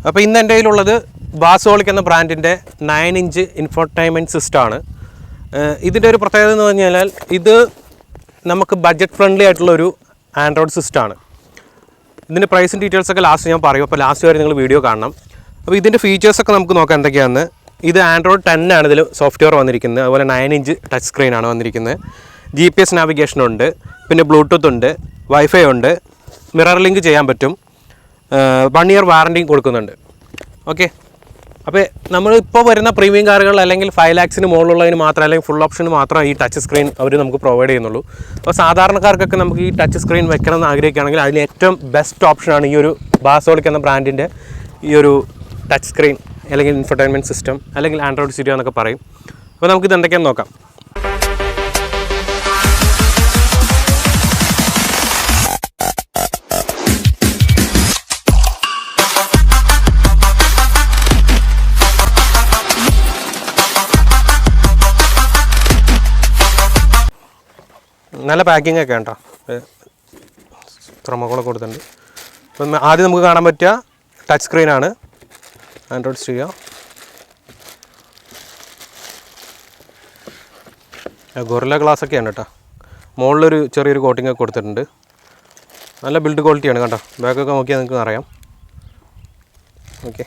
അപ്പോൾ ഇന്ന് എൻ്റെ കയ്യിലുള്ളത് bassholic എന്ന ബ്രാൻഡിൻ്റെ 9-inch ഇൻഫോർടൈൻമെൻറ്റ് സിസ്റ്റമാണ്. ഇതിൻ്റെ ഒരു പ്രത്യേകത എന്ന് പറഞ്ഞാൽ ഇത് നമുക്ക് ബഡ്ജറ്റ് ഫ്രണ്ട്ലി ആയിട്ടുള്ളൊരു ആൻഡ്രോയിഡ് സിസ്റ്റമാണ്. ഇതിൻ്റെ പ്രൈസും ഡീറ്റെയിൽസൊക്കെ ലാസ്റ്റ് ഞാൻ പറയും. അപ്പോൾ ലാസ്റ്റ് വരെ നിങ്ങൾ വീഡിയോ കാണണം. അപ്പോൾ ഇതിൻ്റെ ഫീച്ചേഴ്സൊക്കെ നമുക്ക് നോക്കാം എന്തൊക്കെയാണെന്ന്. ഇത് ആൻഡ്രോയിഡ് 10 ആണ് ഇതിൽ സോഫ്റ്റ്വെയർ വന്നിരിക്കുന്നത്. അതുപോലെ 9-inch ടച്ച് സ്ക്രീനാണ് വന്നിരിക്കുന്നത്. GPS നാവിഗേഷനുണ്ട്, പിന്നെ ബ്ലൂടൂത്ത് ഉണ്ട്, വൈഫൈ ഉണ്ട്, മിറർ ലിങ്ക് ചെയ്യാൻ പറ്റും, 1 year വാറൻറ്റിയും കൊടുക്കുന്നുണ്ട്. ഓക്കെ, അപ്പോൾ നമ്മളിപ്പോൾ വരുന്ന പ്രീമിയം കാറുകൾ അല്ലെങ്കിൽ 5 lakhs മുകളിലുള്ളതിന് മാത്രം അല്ലെങ്കിൽ ഫുൾ ഓപ്ഷന് മാത്രം ഈ ടച്ച് സ്ക്രീൻ അവർ നമുക്ക് പ്രൊവൈഡ് ചെയ്യുന്നുള്ളൂ. അപ്പോൾ സാധാരണക്കാർക്കൊക്കെ നമുക്ക് ഈ ടച്ച് സ്ക്രീൻ വെക്കണം എന്ന് ആഗ്രഹിക്കുകയാണെങ്കിൽ അതിന് ഏറ്റവും ബെസ്റ്റ് ഓപ്ഷനാണ് ഈ ഒരു bassholic എന്ന ബ്രാൻഡിൻ്റെ ഈ ഒരു ടച്ച് സ്ക്രീൻ അല്ലെങ്കിൽ ഇൻഫർടൈൻമെൻറ്റ് സിസ്റ്റം അല്ലെങ്കിൽ ആൻഡ്രോയിഡ് സ്റ്റീരിയോ എന്നൊക്കെ പറയും. അപ്പോൾ നമുക്കിത് എന്തൊക്കെയാണെന്ന് നോക്കാം. നല്ല പാക്കിംഗ് ഒക്കെ ഉണ്ടോ, ത്രമോളൊക്കെ കൊടുത്തിട്ടുണ്ട്. അപ്പം ആദ്യം നമുക്ക് കാണാൻ പറ്റുക ടച്ച് സ്ക്രീനാണ്, ആൻഡ്രോയിഡ് സ്റ്റീരിയോ. ഗൊറില്ല ഗ്ലാസ് ഒക്കെയാണ് കേട്ടോ. മുകളിലൊരു ചെറിയൊരു കോട്ടിംഗ് ഒക്കെ കൊടുത്തിട്ടുണ്ട്. നല്ല ബിൽഡ് ക്വാളിറ്റിയാണ് കേട്ടോ. ബാക്കൊക്കെ നോക്കിയാൽ നിങ്ങൾക്ക് അറിയാം. ഓക്കെ,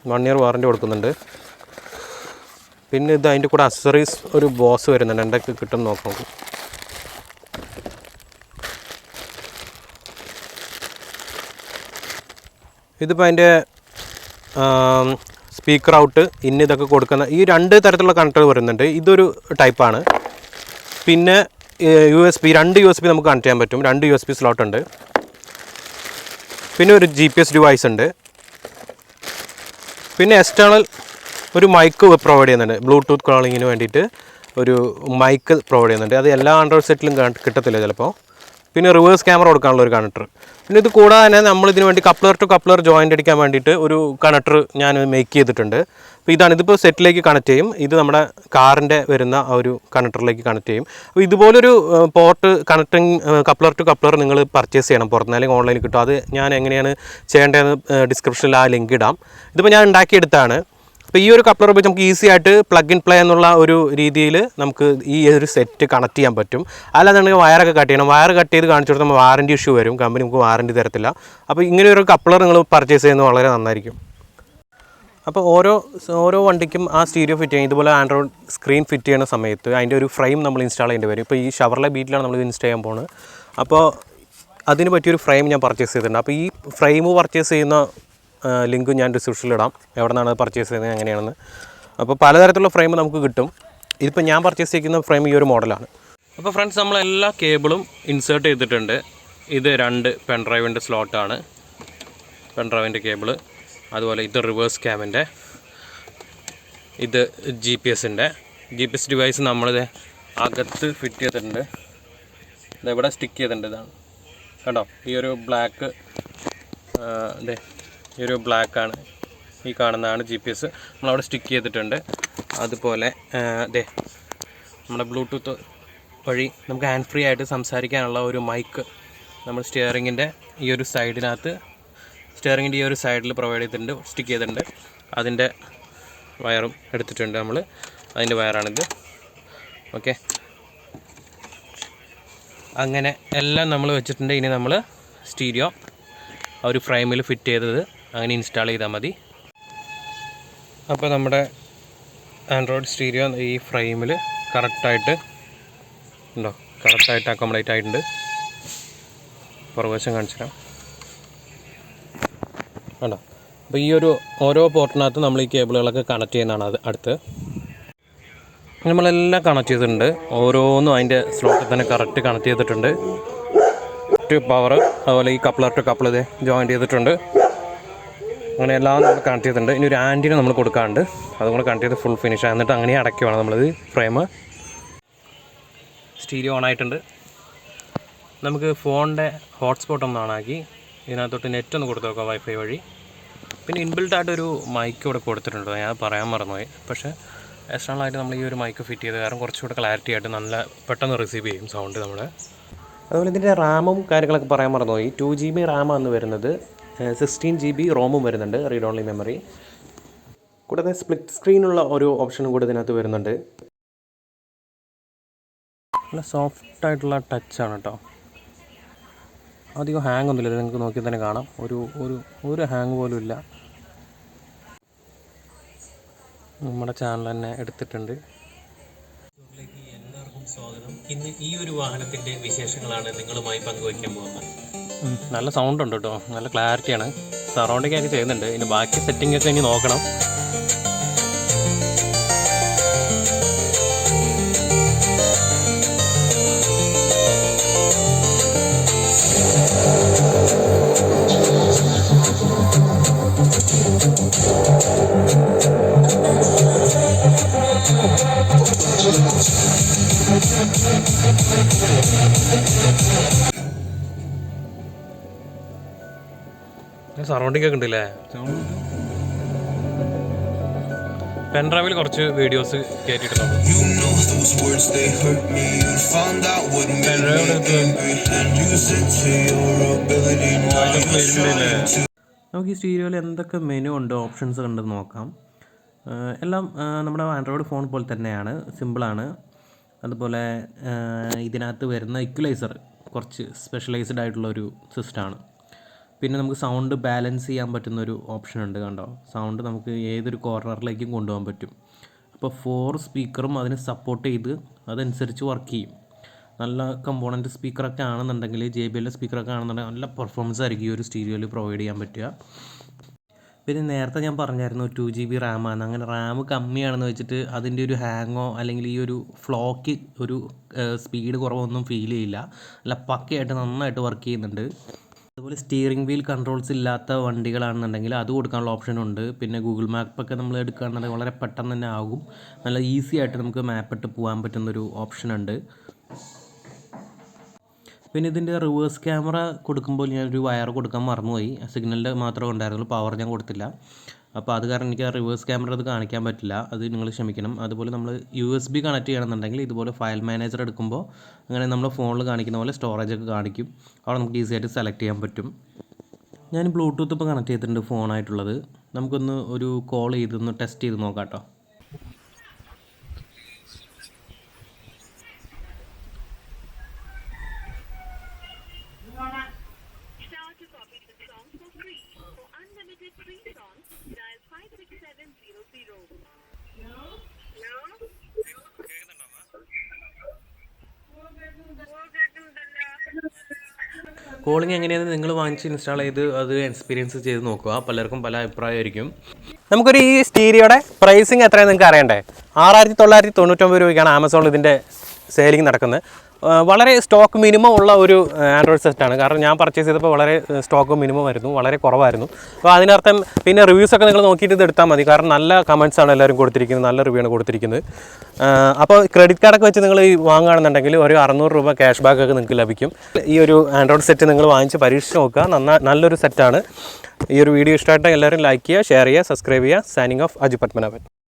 വൺ ഇയർ വാറൻറ്റി കൊടുക്കുന്നുണ്ട്. പിന്നെ ഇത് അതിൻ്റെ കൂടെ അക്സസറീസ് ഒരു ബോസ് വരുന്നുണ്ട്. എന്തൊക്കെ കിട്ടും നോക്കാം. ഇതിപ്പോൾ അതിൻ്റെ സ്പീക്കർ ഔട്ട് ഇതൊക്കെ കൊടുക്കുന്ന ഈ 2 തരത്തിലുള്ള കണക്ടർ വരുന്നുണ്ട്. ഇതൊരു ടൈപ്പാണ്. പിന്നെ USB 2 USB നമുക്ക് കണക്ട് ചെയ്യാൻ പറ്റും. 2 USB സ്ലോട്ട് ഉണ്ട്. പിന്നെ ഒരു GPS ഡിവൈസ് ഉണ്ട്. പിന്നെ എക്സ്റ്റേണൽ ഒരു മൈക്ക് പ്രൊവൈഡ് ചെയ്യുന്നുണ്ട്. ബ്ലൂടൂത്ത് കോളിങ്ങിന് വേണ്ടിയിട്ട് ഒരു മൈക്ക് പ്രൊവൈഡ് ചെയ്യുന്നുണ്ട്. അത് എല്ലാ ആൻഡ്രോയിഡ് സെറ്റിലും കിട്ടത്തില്ല ചിലപ്പോൾ. പിന്നെ റിവേഴ്സ് ക്യാമറ കൊടുക്കാനുള്ള ഒരു കണക്ടർ. പിന്നെ ഇത് കൂടാതെ തന്നെ നമ്മളിതിന് വേണ്ടി കപ്ലർ ടു കപ്ലർ ജോയിൻ്റ് അടിക്കാൻ വേണ്ടിയിട്ട് ഒരു കണക്ടർ ഞാൻ മേക്ക് ചെയ്തിട്ടുണ്ട്. അപ്പോൾ ഇതിപ്പോൾ സെറ്റിലേക്ക് കണക്ട് ചെയ്യും. ഇത് നമ്മുടെ കാറിൻ്റെ വരുന്ന ആ ഒരു കണക്ടറിലേക്ക് കണക്ട് ചെയ്യും. അപ്പോൾ ഇതുപോലൊരു port connecting coupler to coupler നിങ്ങൾ പർച്ചേസ് ചെയ്യണം പുറത്തുനിന്ന്, അല്ലെങ്കിൽ ഓൺലൈനിൽ കിട്ടും. അത് ഞാൻ എങ്ങനെയാണ് ചെയ്യേണ്ടതെന്ന് ഡിസ്ക്രിപ്ഷനിൽ ആ ലിങ്ക് ഇടാം. ഇതിപ്പോൾ ഞാൻ ഉണ്ടാക്കിയെടുത്താണ്. അപ്പോൾ ഈ ഒരു കപ്ലർ ഉപയോഗിച്ച് നമുക്ക് ഈസി ആയിട്ട് പ്ലഗ് ഇൻ പ്ലേ എന്നുള്ള ഒരു രീതിയിൽ നമുക്ക് ഈ ഒരു സെറ്റ് കണക്ട് ചെയ്യാൻ പറ്റും. അല്ലാന്നുണ്ടെങ്കിൽ വയറൊക്കെ കട്ട് ചെയ്യണം. വയർ കട്ട് ചെയ്ത് കാണിച്ചു കൊടുത്താൽ വാറൻറ്റി ഇഷ്യൂ വരും. കമ്പനി നമുക്ക് വാറൻറ്റി തരത്തില്ല. അപ്പോൾ ഇങ്ങനെ ഒരു കപ്ലർ നിങ്ങൾ പർച്ചേസ് ചെയ്യുന്നത് വളരെ നന്നായിരിക്കും. അപ്പോൾ ഓരോ വണ്ടിക്കും ആ സ്റ്റീരിയോ ഫിറ്റ് ചെയ്യും. ഇതുപോലെ ആൻഡ്രോയിഡ് സ്ക്രീൻ ഫിറ്റ് ചെയ്യുന്ന സമയത്ത് അതിൻ്റെ ഒരു ഫ്രെയിം നമ്മൾ ഇൻസ്റ്റാൾ ചെയ്യേണ്ടി വരും. ഇപ്പോൾ ഈ ഷവർലെ ബീറ്റിലാണ് നമ്മൾ ഇൻസ്റ്റാൾ ചെയ്യാൻ പോകുന്നത്. അപ്പോൾ അതിന് പറ്റിയൊരു ഫ്രെയിം ഞാൻ പർച്ചേസ് ചെയ്തിട്ടുണ്ട്. അപ്പോൾ ഈ ഫ്രെയിം പർച്ചേസ് ചെയ്യുന്ന ലിങ്ക് ഞാൻ ഡിസ്ക്രിപ്ഷനിൽ ഇടാം, എവിടെ നിന്നാണ് പർച്ചേസ് ചെയ്യുന്നത് എങ്ങനെയാണെന്ന്. അപ്പോൾ പലതരത്തിലുള്ള ഫ്രെയിം നമുക്ക് കിട്ടും. ഇതിപ്പോൾ ഞാൻ പർച്ചേസ് ചെയ്യുന്ന ഫ്രെയിം ഈ ഒരു മോഡലാണ്. അപ്പോൾ ഫ്രണ്ട്സ്, നമ്മളെല്ലാ കേബിളും ഇൻസേർട്ട് ചെയ്തിട്ടുണ്ട്. ഇത് 2 പെൻഡ്രൈവിൻ്റെ സ്ലോട്ടാണ്, പെൻഡ്രൈവിൻ്റെ കേബിള്. അതുപോലെ ഇത് റിവേഴ്സ് ക്യാമിൻ്റെ, ഇത് GPS ഡിവൈസ് നമ്മളിത് അകത്ത് ഫിറ്റ് ചെയ്തിട്ടുണ്ട്. ഇതെവിടെ സ്റ്റിക്ക് ചെയ്തിട്ടുണ്ട്. ഇതാണ് കണ്ടോ, ഈ ഒരു ബ്ലാക്ക്, ഈ ഒരു ബ്ലാക്കാണ് ഈ കാണുന്നതാണ് GPS. നമ്മളവിടെ സ്റ്റിക്ക് ചെയ്തിട്ടുണ്ട്. അതുപോലെ നമ്മുടെ ബ്ലൂടൂത്ത് വഴി നമുക്ക് ഹാൻഡ് ഫ്രീ ആയിട്ട് സംസാരിക്കാനുള്ള ഒരു മൈക്ക് നമ്മൾ സ്റ്റിയറിങ്ങിൻ്റെ ഈ ഒരു സൈഡിനകത്ത്, സ്റ്റിയറിങ്ങിൻ്റെ ഈ ഒരു സൈഡിൽ പ്രൊവൈഡ് ചെയ്തിട്ടുണ്ട്, സ്റ്റിക്ക് ചെയ്തിട്ടുണ്ട്. അതിൻ്റെ വയറും എടുത്തിട്ടുണ്ട് നമ്മൾ. അതിൻ്റെ വയറാണിത്. ഓക്കെ, അങ്ങനെ എല്ലാം നമ്മൾ വെച്ചിട്ടുണ്ട്. ഇനി നമ്മൾ സ്റ്റീരിയോ ആ ഒരു ഫ്രെയിമിൽ ഫിറ്റ് ചെയ്തത് അങ്ങനെ ഇൻസ്റ്റാൾ ചെയ്താൽ മതി. അപ്പോൾ നമ്മുടെ ആൻഡ്രോയിഡ് സ്റ്റീരിയോ ഈ ഫ്രെയിമിൽ കറക്റ്റായിട്ട് ഉണ്ടോ, കറക്റ്റായിട്ട് അക്കോമഡേറ്റ് ആയിട്ടുണ്ട്. പുറകുവശം കാണിച്ചു തരാം കണ്ടോ. അപ്പോൾ ഈ ഒരു ഓരോ പോർട്ടിനകത്ത് നമ്മൾ ഈ കേബിളുകളൊക്കെ കണക്ട് ചെയ്യുന്നതാണ്. അത് അടുത്ത് നമ്മളെല്ലാം കണക്ട് ചെയ്തിട്ടുണ്ട്. ഓരോന്നും അതിൻ്റെ സ്ലോട്ടിൽ തന്നെ കറക്റ്റ് കണക്ട് ചെയ്തിട്ടുണ്ട്. പവർ അതുപോലെ ഈ കപ്ലർ ടു കപ്ലർ ജോയിൻ്റ് ചെയ്തിട്ടുണ്ട്. അങ്ങനെ എല്ലാം നമ്മൾ കണക്ട് ചെയ്തിട്ടുണ്ട്. ഇനി ഒരു ആൻറ്റിന നമ്മൾ കൊടുക്കാറുണ്ട്, അതും കൂടെ കണക്ട് ചെയ്ത് ഫുൾ ഫിനിഷ്. എന്നിട്ട് അങ്ങനെ അടയ്ക്കുവാണ് നമ്മളിത് ഫ്രെയിം. സ്റ്റീരിയോ ഓൺ ആയിട്ടുണ്ട്. നമുക്ക് ഫോണിൻ്റെ ഹോട്ട്സ്പോട്ട് ഒന്ന് ഓണാക്കി ഇതിനകത്തോട്ട് നെറ്റ് ഒന്ന് കൊടുത്ത് നോക്കാം വൈഫൈ വഴി. പിന്നെ ഇൻബിൽട്ടായിട്ടൊരു മൈക്ക് ഇവിടെ കൊടുത്തിട്ടുണ്ട്, ഞാൻ പറയാൻ മറന്നുപോയി. പക്ഷേ എക്സ്റ്റേണലായിട്ട് നമ്മൾ ഈ ഒരു മൈക്ക് ഫിറ്റ് ചെയ്ത് കാരണം കുറച്ചുകൂടെ ക്ലാരിറ്റി ആയിട്ട് നല്ല പെട്ടെന്ന് റിസീവ് ചെയ്യും സൗണ്ട് നമ്മൾ. അതുപോലെ ഇതിൻ്റെ റാമും കാര്യങ്ങളൊക്കെ പറയാൻ മറന്നുപോയി. 2 GB റാമാണ് വരുന്നത്, 16 GB റോമും വരുന്നുണ്ട്, റീഡ് ഓൺലി മെമ്മറി. കൂടാതെ സ്പ്ലിറ്റ് സ്ക്രീനുള്ള ഒരു ഓപ്ഷനും കൂടെ ഇതിനകത്ത് വരുന്നുണ്ട്. നല്ല സോഫ്റ്റായിട്ടുള്ള ടച്ചാണ് കേട്ടോ. അധികം ഹാങ് ഒന്നുമില്ല, നിങ്ങൾക്ക് നോക്കി തന്നെ കാണാം. ഒരു ഹാങ് പോലും ഇല്ല. നമ്മുടെ ചാനൽ തന്നെ എടുത്തിട്ടുണ്ട്. എല്ലാവർക്കും സ്വാഗതം. ഇന്ന് ഈ ഒരു വാഹനത്തിൻ്റെ വിശേഷങ്ങളാണ് നിങ്ങളുമായി പങ്കുവയ്ക്കാൻ പോകുന്നത്. നല്ല സൗണ്ട് ഉണ്ട് കേട്ടോ, നല്ല ക്ലാരിറ്റിയാണ്. സറൗണ്ടിങ് ഒക്കെ ചെയ്യുന്നുണ്ട്. ഇനി ബാക്കി സെറ്റിംഗ് ഒക്കെ ഇനി നോക്കണം. സറൗണ്ടിങ് ഒക്കെ ഉണ്ടല്ലേ. പെൻഡ്രൈവിൽ കുറച്ച് വീഡിയോസ് കയറ്റിയിട്ടുണ്ടാവും. നമുക്ക് ഈ സ്റ്റീരിയോയിൽ എന്തൊക്കെ മെനു ഉണ്ട്, ഓപ്ഷൻസ് ഉണ്ടെന്ന് നോക്കാം. എല്ലാം നമ്മുടെ ആൻഡ്രോയിഡ് ഫോൺ പോലെ തന്നെയാണ്, സിമ്പിളാണ്. അതുപോലെ ഇതിനകത്ത് വരുന്ന ഇക്വലൈസർ കുറച്ച് സ്പെഷ്യലൈസ്ഡ് ആയിട്ടുള്ളൊരു സിസ്റ്റമാണ്. പിന്നെ നമുക്ക് സൗണ്ട് ബാലൻസ് ചെയ്യാൻ പറ്റുന്നൊരു ഓപ്ഷൻ ഉണ്ട്, കണ്ടോ. സൗണ്ട് നമുക്ക് ഏതൊരു കോർണറിലേക്കും കൊണ്ടുപോകാൻ പറ്റും. അപ്പോൾ 4 സ്പീക്കറും അതിന് സപ്പോർട്ട് ചെയ്ത് അതനുസരിച്ച് വർക്ക് ചെയ്യും. നല്ല കമ്പോണൻറ്റ് സ്പീക്കറൊക്കെ ആണെന്നുണ്ടെങ്കിൽ, JBL സ്പീക്കറൊക്കെ ആണെന്നുണ്ടെങ്കിൽ നല്ല പെർഫോമൻസ് ആയിരിക്കും ഈ ഒരു സ്റ്റീരിയോയിൽ പ്രൊവൈഡ് ചെയ്യാൻ പറ്റുക. പിന്നെ നേരത്തെ ഞാൻ പറഞ്ഞായിരുന്നു 2 GB റാമാണ്. അങ്ങനെ റാം കമ്മിയാണെന്ന് വെച്ചിട്ട് അതിൻ്റെ ഒരു ഹാങ്ങോ അല്ലെങ്കിൽ ഈ ഒരു ഫ്ലോക്ക് ഒരു സ്പീഡ് കുറവൊന്നും ഫീൽ ചെയ്യില്ല. നല്ല പക്കയായിട്ട് നന്നായിട്ട് വർക്ക് ചെയ്യുന്നുണ്ട്. അതുപോലെ സ്റ്റിയറിംഗ് വീൽ കൺട്രോൾസ് ഇല്ലാത്ത വണ്ടികളാണെന്നുണ്ടെങ്കിൽ അത് കൊടുക്കാനുള്ള ഓപ്ഷനുണ്ട്. പിന്നെ ഗൂഗിൾ മാപ്പൊക്കെ നമ്മൾ എടുക്കുകയാണെന്നുണ്ടെങ്കിൽ വളരെ പെട്ടെന്ന് തന്നെ ആകും. നല്ല ഈസി ആയിട്ട് നമുക്ക് മാപ്പ് ഇട്ട് പോകാൻ പറ്റുന്നൊരു ഓപ്ഷനുണ്ട്. പിന്നെ ഇതിൻ്റെ റിവേഴ്സ് ക്യാമറ കൊടുക്കുമ്പോൾ ഞാനൊരു വയർ കൊടുക്കാൻ മറന്നുപോയി. സിഗ്നലിൻ്റെ മാത്രമേ ഉണ്ടായിരുന്നുള്ളൂ, പവർ ഞാൻ കൊടുത്തില്ല. അപ്പോൾ അത് കാരണം എനിക്ക് ആ റിവേഴ്സ് ക്യാമറ അത് കാണിക്കാൻ പറ്റില്ല, അത് നിങ്ങൾ ക്ഷമിക്കണം. അതുപോലെ നമ്മൾ USB കണക്ട് ചെയ്യണമെന്നുണ്ടെങ്കിൽ ഇതുപോലെ ഫയൽ മാനേജർ എടുക്കുമ്പോൾ അങ്ങനെ നമ്മൾ ഫോണിൽ കാണിക്കുന്ന പോലെ സ്റ്റോറേജ് ഒക്കെ കാണിക്കും. അവിടെ നമുക്ക് ഈസി ആയിട്ട് സെലക്ട് ചെയ്യാൻ പറ്റും. ഞാൻ ബ്ലൂടൂത്ത് ഇപ്പോൾ കണക്ട് ചെയ്തിട്ടുണ്ട് ഫോണായിട്ടുള്ളത്. നമുക്കൊന്ന് ഒരു കോൾ ചെയ്തൊന്ന് ടെസ്റ്റ് ചെയ്ത് നോക്കാം കേട്ടോ. കോളിംഗ് എങ്ങനെയാണെന്ന് നിങ്ങൾ വാങ്ങിച്ച് ഇൻസ്റ്റാൾ ചെയ്ത് അത് എക്സ്പീരിയൻസ് ചെയ്ത് നോക്കുക. പലർക്കും പല അഭിപ്രായമായിരിക്കും. നമുക്കൊരു ഈ സ്റ്റീരിയോയുടെ പ്രൈസിങ് എത്രയാണ് നിങ്ങൾക്ക് അറിയണ്ടേ? 6,999 രൂപയ്ക്കാണ് ആമസോണിൽ ഇതിൻ്റെ സെയിലിംഗ് നടക്കുന്നത്. വളരെ സ്റ്റോക്ക് മിനിമം ഉള്ള ഒരു ആൻഡ്രോയിഡ് സെറ്റാണ്. കാരണം ഞാൻ പർച്ചേസ് ചെയ്തപ്പോൾ വളരെ സ്റ്റോക്ക് മിനിമം ആയിരുന്നു, വളരെ കുറവായിരുന്നു. അപ്പോൾ അതിനർത്ഥം പിന്നെ റിവ്യൂസൊക്കെ നിങ്ങൾ നോക്കിയിട്ട് ഇത് എടുത്താൽ മതി. കാരണം നല്ല കമൻറ്റ്സാണ് എല്ലാവരും കൊടുത്തിരിക്കുന്നത്, നല്ല റിവ്യൂ ആണ് കൊടുത്തിരിക്കുന്നത്. അപ്പോൾ ക്രെഡിറ്റ് കാർഡൊക്കെ വെച്ച് നിങ്ങൾ ഈ വാങ്ങുകയാണെന്നുണ്ടെങ്കിൽ ഒരു 600 രൂപ ക്യാഷ് ബാക്ക് ഒക്കെ നിങ്ങൾക്ക് ലഭിക്കും. ഈ ഒരു ആൻഡ്രോയിഡ് സെറ്റ് നിങ്ങൾ വാങ്ങിച്ച് പരീക്ഷിച്ച് നോക്കുക. നല്ലൊരു സെറ്റാണ്. ഈ ഒരു വീഡിയോ ഇഷ്ടമായിട്ട് എല്ലാവരും ലൈക്ക് ചെയ്യുക, ഷെയർ ചെയ്യുക, സബ്സ്ക്രൈബ് ചെയ്യുക. Signing off Aju Padmanabhan.